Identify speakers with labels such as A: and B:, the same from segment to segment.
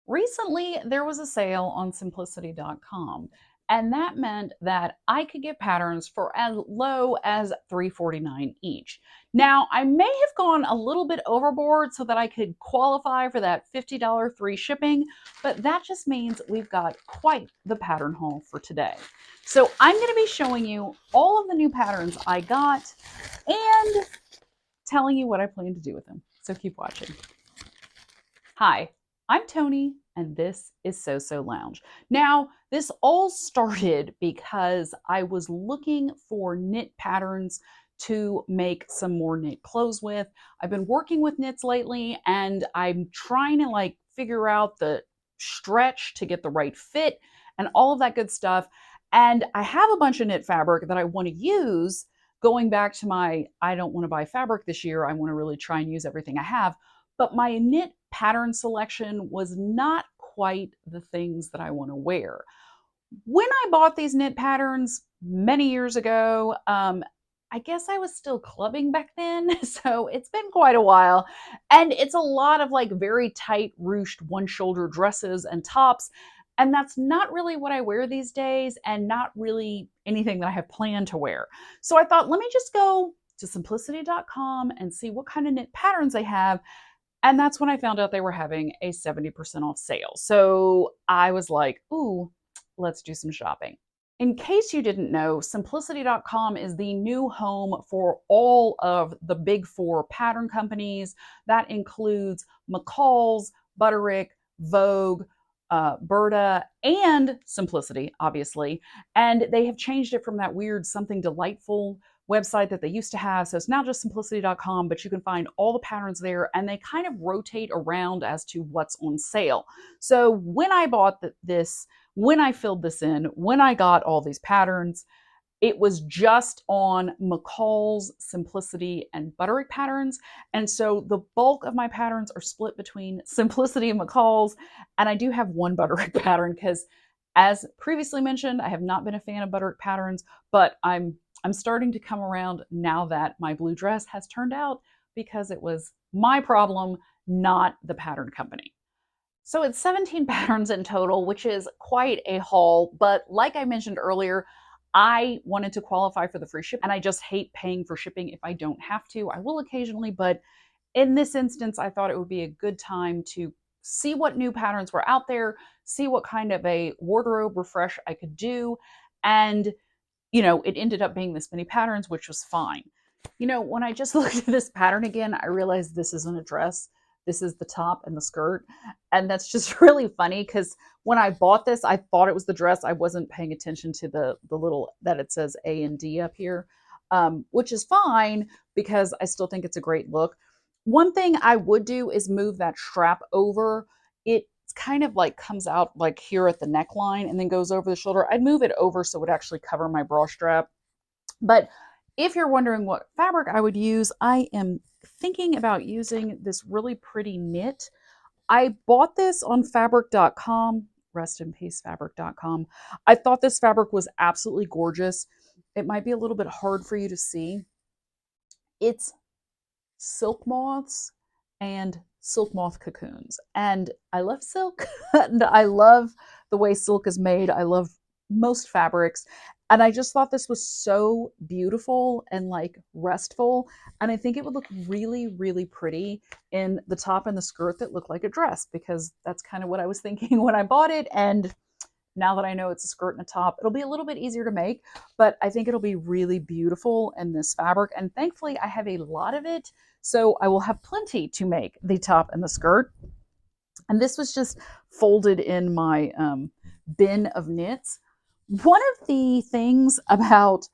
A: Recently, there was a sale on simplicity.com, and that meant that I could get patterns for as low as $3.49 each. Now, I may have gone a little bit overboard so that I could qualify for that $50 free shipping, but that just means we've got quite the pattern haul for today. So, I'm going to be showing you all of the new patterns I got and telling you what I plan to do with them. So, keep watching. Hi, I'm Tony, and this is So Lounge. Now, this all started because I was looking for knit patterns to make some more knit clothes with. I've been working with knits lately, and I'm trying to figure out the stretch to get the right fit and all of that good stuff. And I have a bunch of knit fabric that I want to use. Going back to my, I don't want to buy fabric this year. I want to really try and use everything I have. But my knit pattern selection was not quite the things that I want to wear. When I bought these knit patterns many years ago, I guess I was still clubbing back then, so it's been quite a while. And it's a lot of very tight ruched one shoulder dresses and tops. And that's not really what I wear these days, and not really anything that I have planned to wear. So I thought, let me just go to simplicity.com and see what kind of knit patterns they have. And that's when I found out they were having a 70% off sale. So I was like, ooh, let's do some shopping. In case you didn't know, simplicity.com is the new home for all of the big four pattern companies. That includes McCall's, Butterick, Vogue, Berta, and Simplicity, obviously. And they have changed it from that weird Something Delightful website that they used to have. So it's now just simplicity.com, but you can find all the patterns there, and they kind of rotate around as to what's on sale. So when I bought this, when I filled this in, when I got all these patterns, it was just on McCall's, Simplicity, and Butterick patterns. And so the bulk of my patterns are split between Simplicity and McCall's. And I do have one Butterick pattern because, as previously mentioned, I have not been a fan of Butterick patterns, but I'm starting to come around now that my blue dress has turned out because it was my problem, not the pattern company. So it's 17 patterns in total, which is quite a haul. But like I mentioned earlier, I wanted to qualify for the free shipping, and I just hate paying for shipping if I don't have to. I will occasionally, but in this instance, I thought it would be a good time to see what new patterns were out there, see what kind of a wardrobe refresh I could do. And it ended up being this many patterns, which was fine. When I just looked at this pattern again, I realized this isn't a dress. This is the top and the skirt. And that's just really funny because when I bought this, I thought it was the dress. I wasn't paying attention to the little that it says A and D up here, which is fine because I still think it's a great look. One thing I would do is move that strap over. It kind of comes out here at the neckline and then goes over the shoulder. I'd move it over so it would actually cover my bra strap. But if you're wondering what fabric I would use, I am thinking about using this really pretty knit. I bought this on fabric.com. Rest in peace, fabric.com. I thought this fabric was absolutely gorgeous. It might be a little bit hard for you to see. It's silk moths and silk moth cocoons. And I love silk, and I love the way silk is made. I love most fabrics. And I just thought this was so beautiful and restful. And I think it would look really, really pretty in the top and the skirt that look like a dress, because that's kind of what I was thinking when I bought it. And now that I know it's a skirt and a top, it'll be a little bit easier to make, but I think it'll be really beautiful in this fabric. And thankfully I have a lot of it, so I will have plenty to make the top and the skirt. And this was just folded in my bin of knits. One of the things about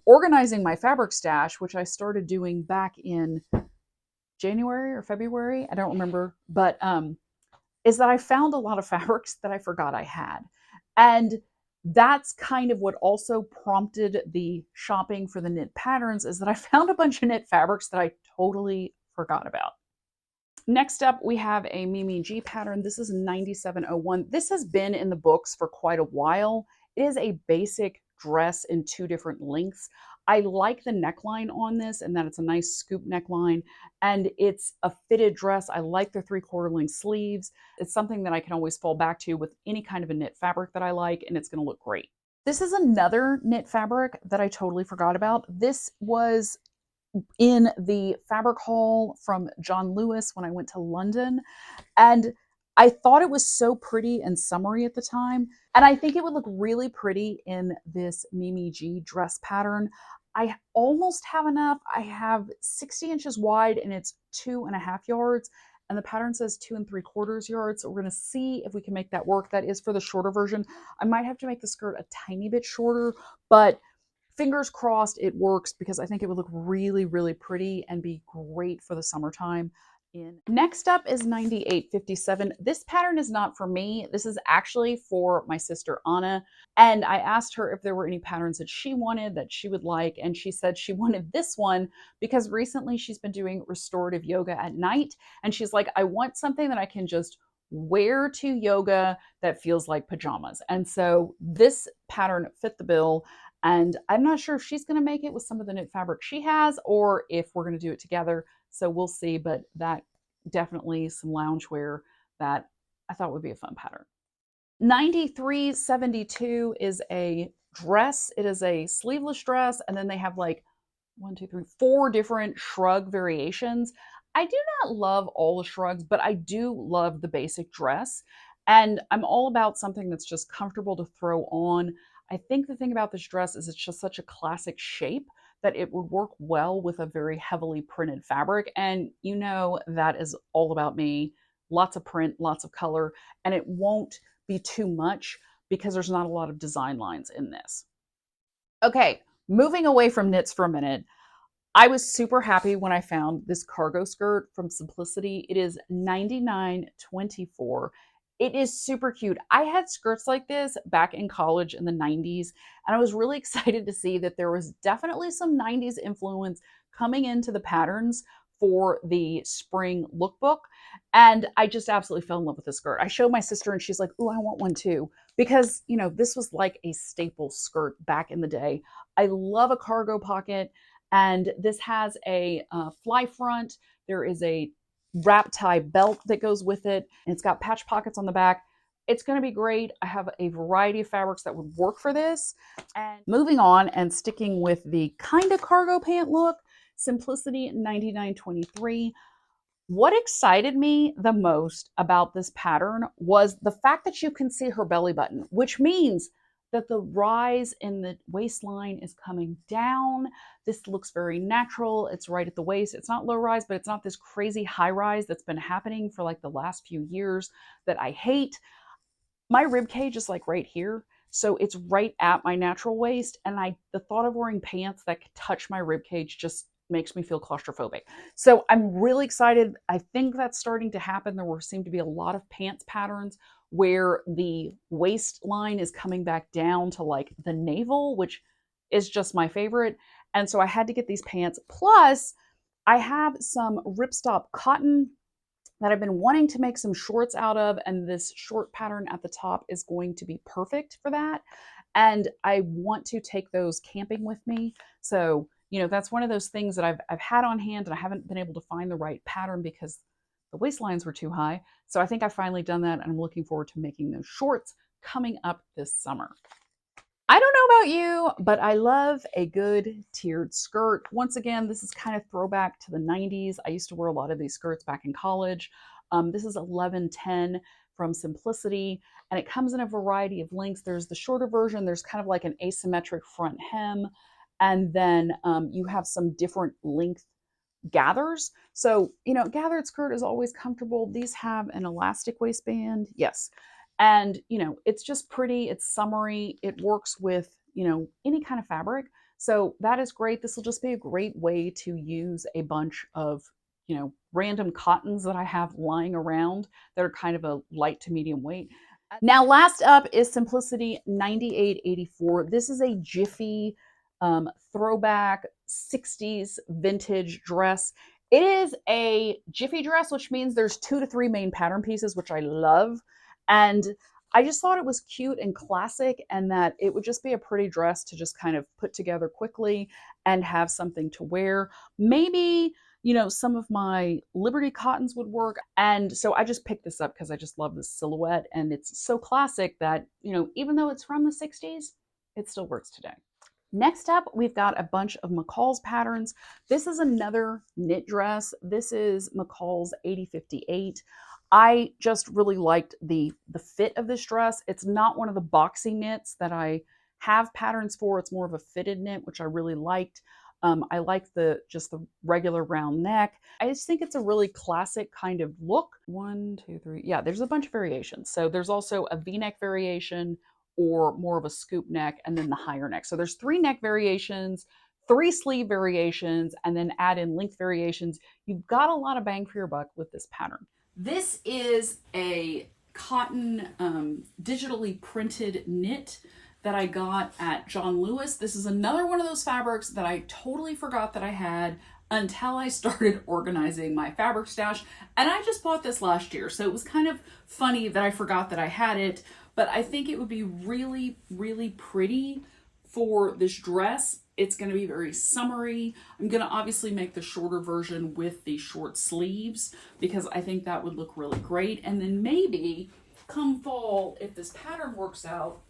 A: organizing my fabric stash, which I started doing back in January or February, I don't remember, but is that I found a lot of fabrics that I forgot I had. And that's kind of what also prompted the shopping for the knit patterns, is that I found a bunch of knit fabrics that I totally forgot about. Next up, we have a Mimi G pattern. This is 9701. This has been in the books for quite a while. It is a basic dress in two different lengths. I like the neckline on this and that it's a nice scoop neckline and it's a fitted dress. I like the 3/4 length sleeves. It's something that I can always fall back to with any kind of a knit fabric that I like, and it's going to look great. This is another knit fabric that I totally forgot about. This was in the fabric haul from John Lewis when I went to London. And I thought it was so pretty and summery at the time. And I think it would look really pretty in this Mimi G dress pattern. I almost have enough. I have 60 inches wide and it's 2.5 yards. And the pattern says 2 3/4 yards. So we're going to see if we can make that work. That is for the shorter version. I might have to make the skirt a tiny bit shorter, but fingers crossed it works because I think it would look really, really pretty and be great for the summertime. Next up is 9857. This pattern is not for me. This is actually for my sister Anna. And I asked her if there were any patterns that she wanted that she would like. And she said she wanted this one because recently she's been doing restorative yoga at night. And she's like, I want something that I can just wear to yoga that feels like pajamas. And so this pattern fit the bill. And I'm not sure if she's going to make it with some of the knit fabric she has or if we're going to do it together. So we'll see, but that definitely some loungewear that I thought would be a fun pattern. 9372 is a dress. It is a sleeveless dress, and then they have like 4 different shrug variations. I do not love all the shrugs, but I do love the basic dress. And I'm all about something that's just comfortable to throw on. I think the thing about this dress is it's just such a classic shape that it would work well with a very heavily printed fabric. And you know that is all about me. Lots of print, lots of color, and it won't be too much because there's not a lot of design lines in this. Okay, moving away from knits for a minute. I was super happy when I found this cargo skirt from Simplicity. It is $99.24. It is super cute. I had skirts like this back in college in the 90s, and I was really excited to see that there was definitely some 90s influence coming into the patterns for the spring lookbook. And I just absolutely fell in love with this skirt. I showed my sister and she's like, "Ooh, I want one too." Because, you know, this was like a staple skirt back in the day. I love a cargo pocket. And this has a fly front. There is a wrap tie belt that goes with it. And it's got patch pockets on the back. It's going to be great. I have a variety of fabrics that would work for this. And moving on and sticking with the kind of cargo pant look, Simplicity 9923. What excited me the most about this pattern was the fact that you can see her belly button, which means that the rise in the waistline is coming down. This looks very natural. It's right at the waist. It's not low rise, but it's not this crazy high rise that's been happening for like the last few years that I hate. My rib cage is like right here. So it's right at my natural waist. And the thought of wearing pants that touch my rib cage just makes me feel claustrophobic. So I'm really excited. I think that's starting to happen. There seem to be a lot of pants patterns where the waistline is coming back down to like the navel, which is just my favorite. And so I had to get these pants. Plus, I have some ripstop cotton that I've been wanting to make some shorts out of, and this short pattern at the top is going to be perfect for that. And I want to take those camping with me. So, you know, that's one of those things that I've had on hand and I haven't been able to find the right pattern because the waistlines were too high. So I think I've finally done that and I'm looking forward to making those shorts coming up this summer. I don't know about you, but I love a good tiered skirt. Once again, this is kind of throwback to the 90s. I used to wear a lot of these skirts back in college. This is 1110 from Simplicity, and it comes in a variety of lengths. There's the shorter version. There's kind of like an asymmetric front hem, and then you have some different length gathers. So, you know, gathered skirt is always comfortable. These have an elastic waistband. Yes. And, you know, it's just pretty. It's summery. It works with, you know, any kind of fabric. So that is great. This will just be a great way to use a bunch of, you know, random cottons that I have lying around that are kind of a light to medium weight. Now, last up is Simplicity 9884. This is a Jiffy throwback 60s vintage dress. It is a Jiffy dress, which means there's 2 to 3 main pattern pieces, which I love. And I just thought it was cute and classic, and that it would just be a pretty dress to just kind of put together quickly and have something to wear. Maybe, some of my Liberty cottons would work. And so I just picked this up because I just love this silhouette. And it's so classic that, even though it's from the 60s, it still works today. Next up, we've got a bunch of McCall's patterns. This is another knit dress. This is McCall's 8058. I just really liked the fit of this dress. It's not one of the boxy knits that I have patterns for. It's more of a fitted knit, which I really liked. I like the regular round neck. I just think it's a really classic kind of look. 1, 2, 3. Yeah, there's a bunch of variations. So there's also a V-neck variation, or more of a scoop neck, and then the higher neck. So there's 3 neck variations, 3 sleeve variations, and then add in length variations. You've got a lot of bang for your buck with this pattern. This is a cotton digitally printed knit that I got at John Lewis. This is another one of those fabrics that I totally forgot that I had until I started organizing my fabric stash. And I just bought this last year, so it was kind of funny that I forgot that I had it, but I think it would be really, really pretty for this dress. It's going to be very summery. I'm going to obviously make the shorter version with the short sleeves because I think that would look really great. And then maybe come fall, if this pattern works out,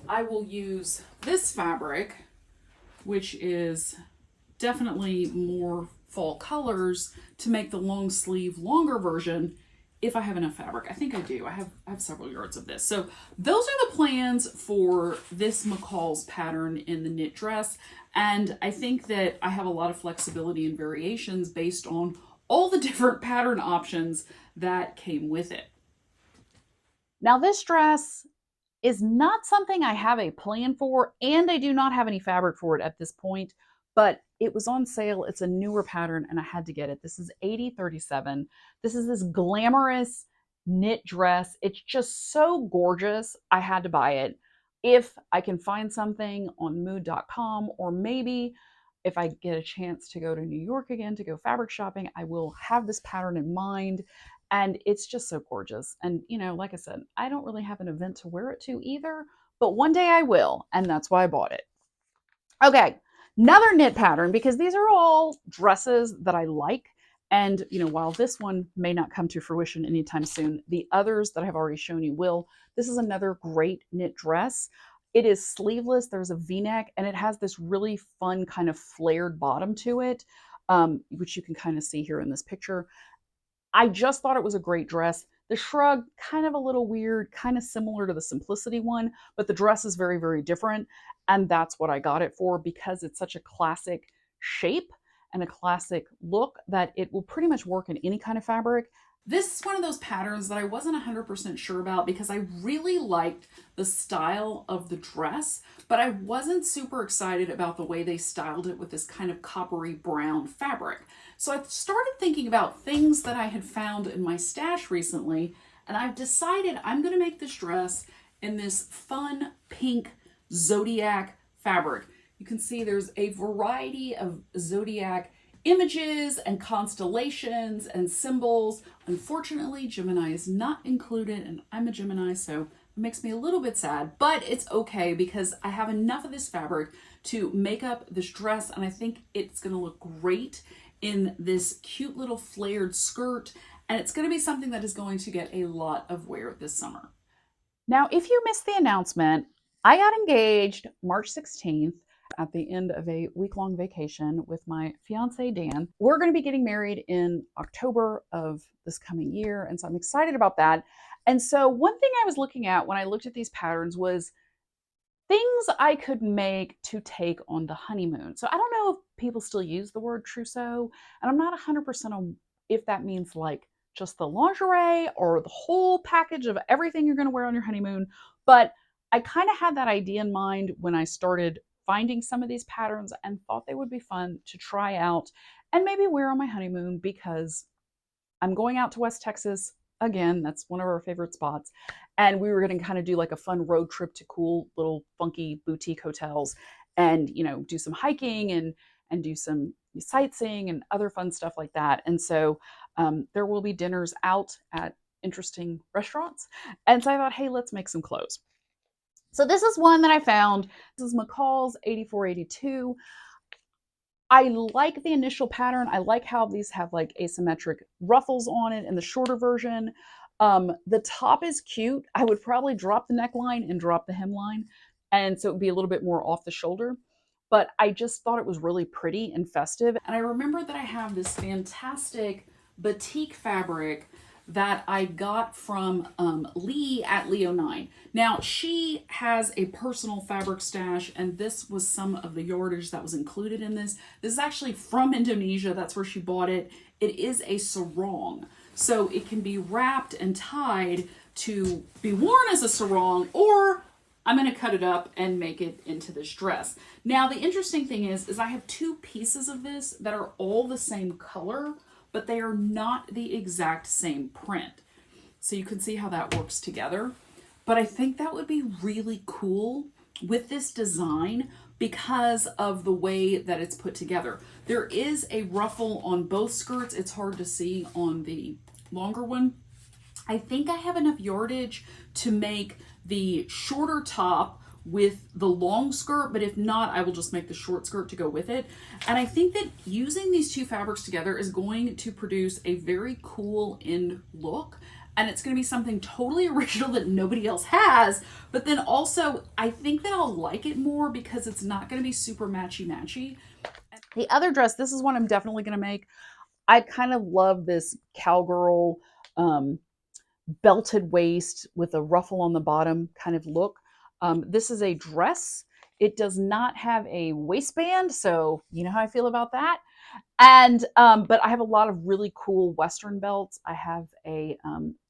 A: I will use this fabric, which is definitely more fall colors, to make the long sleeve longer version if I have enough fabric. I think I do. I have several yards of this. So those are the plans for this McCall's pattern in the knit dress. And I think that I have a lot of flexibility and variations based on all the different pattern options that came with it. Now this dress is not something I have a plan for, and I do not have any fabric for it at this point, but it was on sale. It's a newer pattern and I had to get it. This is 8037. This is this glamorous knit dress. It's just so gorgeous. I had to buy it. If I can find something on mood.com, or maybe if I get a chance to go to New York again to go fabric shopping, I will have this pattern in mind. And it's just so gorgeous. And, like I said, I don't really have an event to wear it to either, but one day I will. And that's why I bought it. Okay. Another knit pattern, because these are all dresses that I like. And, while this one may not come to fruition anytime soon, the others that I've already shown you will. This is another great knit dress. It is sleeveless. There's a V-neck, and it has this really fun kind of flared bottom to it, which you can kind of see here in this picture. I just thought it was a great dress. The shrug, kind of a little weird, kind of similar to the Simplicity one, but the dress is very, very different. And that's what I got it for, because it's such a classic shape and a classic look that it will pretty much work in any kind of fabric. This is one of those patterns that I wasn't 100% sure about because I really liked the style of the dress, but I wasn't super excited about the way they styled it with this kind of coppery brown fabric. So I started thinking about things that I had found in my stash recently, and I've decided I'm going to make this dress in this fun pink Zodiac fabric. You can see there's a variety of Zodiac images and constellations and symbols. Unfortunately, Gemini is not included, and I'm a Gemini, so it makes me a little bit sad, but it's okay because I have enough of this fabric to make up this dress, and I think it's going to look great in this cute little flared skirt, and it's going to be something that is going to get a lot of wear this summer. Now, if you missed the announcement, I got engaged March 16th at the end of a week-long vacation with my fiance, Dan. We're going to be getting married in October of this coming year, and so I'm excited about that. And so one thing I was looking at when I looked at these patterns was things I could make to take on the honeymoon. So I don't know if people still use the word trousseau, and I'm not 100% on if that means like just the lingerie or the whole package of everything you're going to wear on your honeymoon, but I kind of had that idea in mind when I started finding some of these patterns and thought they would be fun to try out and maybe wear on my honeymoon, because I'm going out to West Texas again. That's one of our favorite spots. And we were going to kind of do like a fun road trip to cool little funky boutique hotels and, do some hiking and do some sightseeing and other fun stuff like that. And so there will be dinners out interesting restaurants. And so I thought, hey, let's make some clothes. So this is one that I found. This is McCall's 8482. I like the initial pattern. I like how these have like asymmetric ruffles on it in the shorter version. The top is cute. I would probably drop the neckline and drop the hemline, and so it would be a little bit more off the shoulder. But I just thought it was really pretty and festive. And I remember that I have this fantastic batik fabric that I got from Lee at Leo9. Now, she has a personal fabric stash, and this was some of the yardage that was included in this. This is actually from Indonesia. That's where she bought it. It is a sarong. So it can be wrapped and tied to be worn as a sarong, or I'm going to cut it up and make it into this dress. Now, the interesting thing is I have two pieces of this that are all the same color, but they are not the exact same print. So you can see how that works together. But I think that would be really cool with this design because of the way that it's put together. There is a ruffle on both skirts. It's hard to see on the longer one. I think I have enough yardage to make the shorter top with the long skirt, but if not, I will just make the short skirt to go with it. And I think that using these two fabrics together is going to produce a very cool end look. And it's going to be something totally original that nobody else has. But then also, I think that I'll like it more because it's not going to be super matchy-matchy. The other dress, this is one I'm definitely going to make. I kind of love this cowgirl belted waist with a ruffle on the bottom kind of look. This is a dress. It does not have a waistband, so you know how I feel about that. And but I have a lot of really cool Western belts. I have a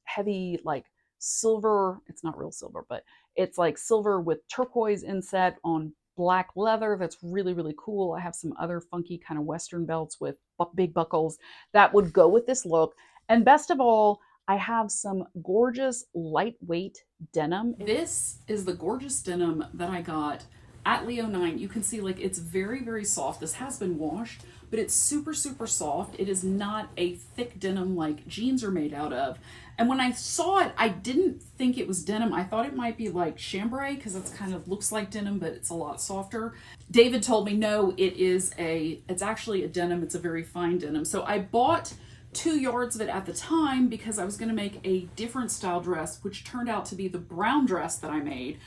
A: heavy like silver. It's not real silver, but it's like silver with turquoise inset on black leather. That's really, really cool. I have some other funky kind of Western belts with big buckles that would go with this look. And best of all, I have some gorgeous lightweight denim. This is the gorgeous denim that I got at Leo9. You can see like it's very, very soft. This has been washed, but it's super, super soft. It is not a thick denim like jeans are made out of. And when I saw it, I didn't think it was denim. I thought it might be like chambray because it's kind of looks like denim, but it's a lot softer. David told me, no, it's actually a denim. It's a very fine denim. So I bought 2 yards of it at the time because I was going to make a different style dress, which turned out to be the brown dress that I made.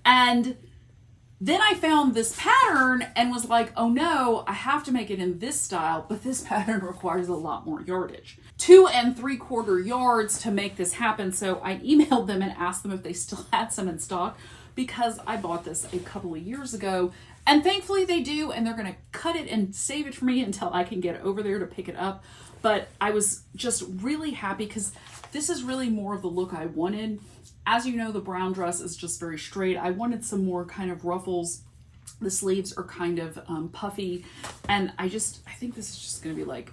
A: And then I found this pattern and was like, oh no, I have to make it in this style, but this pattern requires a lot more yardage. 2 3/4 yards to make this happen. So I emailed them and asked them if they still had some in stock because I bought this a couple of years ago. And thankfully they do, and they're going to cut it and save it for me until I can get over there to pick it up. But I was just really happy because this is really more of the look I wanted. As you know, the brown dress is just very straight. I wanted some more kind of ruffles. The sleeves are kind of puffy. And I think this is just going to be like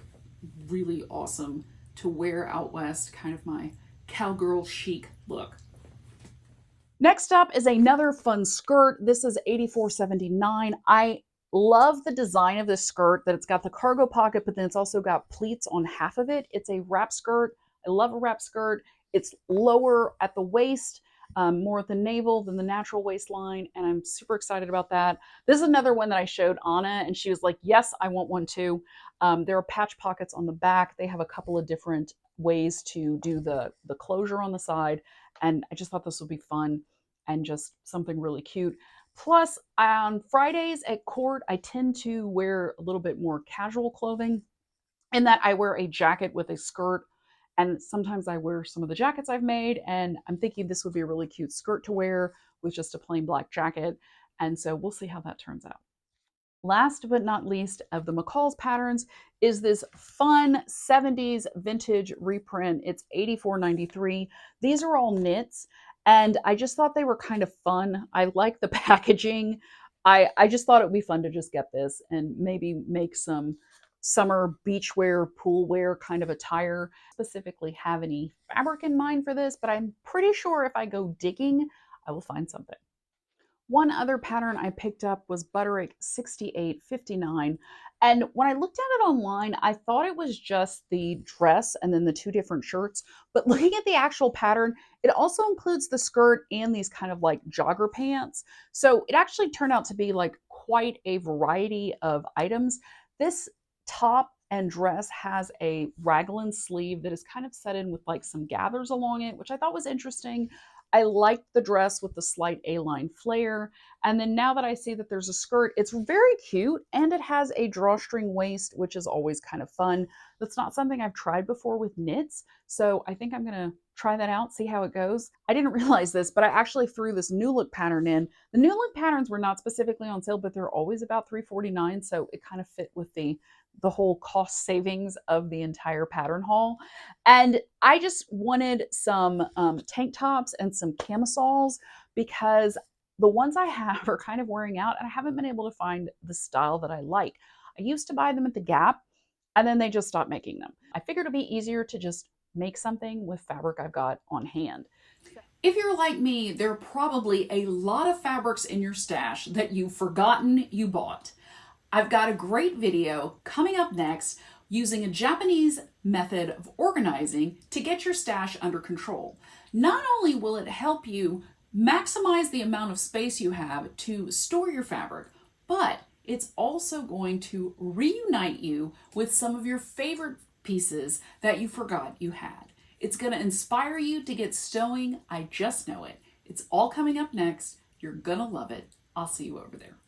A: really awesome to wear out west, kind of my cowgirl chic look. Next up is another fun skirt. This is 84.79. I love the design of this skirt, that it's got the cargo pocket, but then it's also got pleats on half of it. It's a wrap skirt. I love a wrap skirt. It's lower at the waist, more at the navel than the natural waistline, and I'm super excited about that. This is another one that I showed Anna, and she was like, yes, I want one too. There are patch pockets on the back. They have a couple of different ways to do the closure on the side, and I just thought this would be fun and just something really cute. Plus, on Fridays at court, I tend to wear a little bit more casual clothing in that I wear a jacket with a skirt, and sometimes I wear some of the jackets I've made, and I'm thinking this would be a really cute skirt to wear with just a plain black jacket, and so we'll see how that turns out. Last but not least of the McCall's patterns is this fun 70s vintage reprint. It's 84.93. These are all knits, and I just thought they were kind of fun. I like the packaging. I just thought it would be fun to just get this and maybe make some summer beach wear, pool wear kind of attire. Specifically have any fabric in mind for this, but I'm pretty sure if I go digging, I will find something. One other pattern I picked up was Butterick 6859. And when I looked at it online, I thought it was just the dress and then the two different shirts. But looking at the actual pattern, it also includes the skirt and these kind of like jogger pants. So it actually turned out to be like quite a variety of items. This top and dress has a raglan sleeve that is kind of set in with like some gathers along it, which I thought was interesting. I liked the dress with the slight A-line flare. And then now that I see that there's a skirt, it's very cute and it has a drawstring waist, which is always kind of fun. That's not something I've tried before with knits. So I think I'm going to try that out, see how it goes. I didn't realize this, but I actually threw this new look pattern in. The new look patterns were not specifically on sale, but they're always about $3.49. So it kind of fit with the whole cost savings of the entire pattern haul. And I just wanted some tank tops and some camisoles because the ones I have are kind of wearing out and I haven't been able to find the style that I like. I used to buy them at the Gap and then they just stopped making them. I figured it'd be easier to just make something with fabric I've got on hand. If you're like me, there are probably a lot of fabrics in your stash that you've forgotten you bought. I've got a great video coming up next using a Japanese method of organizing to get your stash under control. Not only will it help you maximize the amount of space you have to store your fabric, but it's also going to reunite you with some of your favorite pieces that you forgot you had. It's going to inspire you to get stowing. I just know it. It's all coming up next. You're going to love it. I'll see you over there.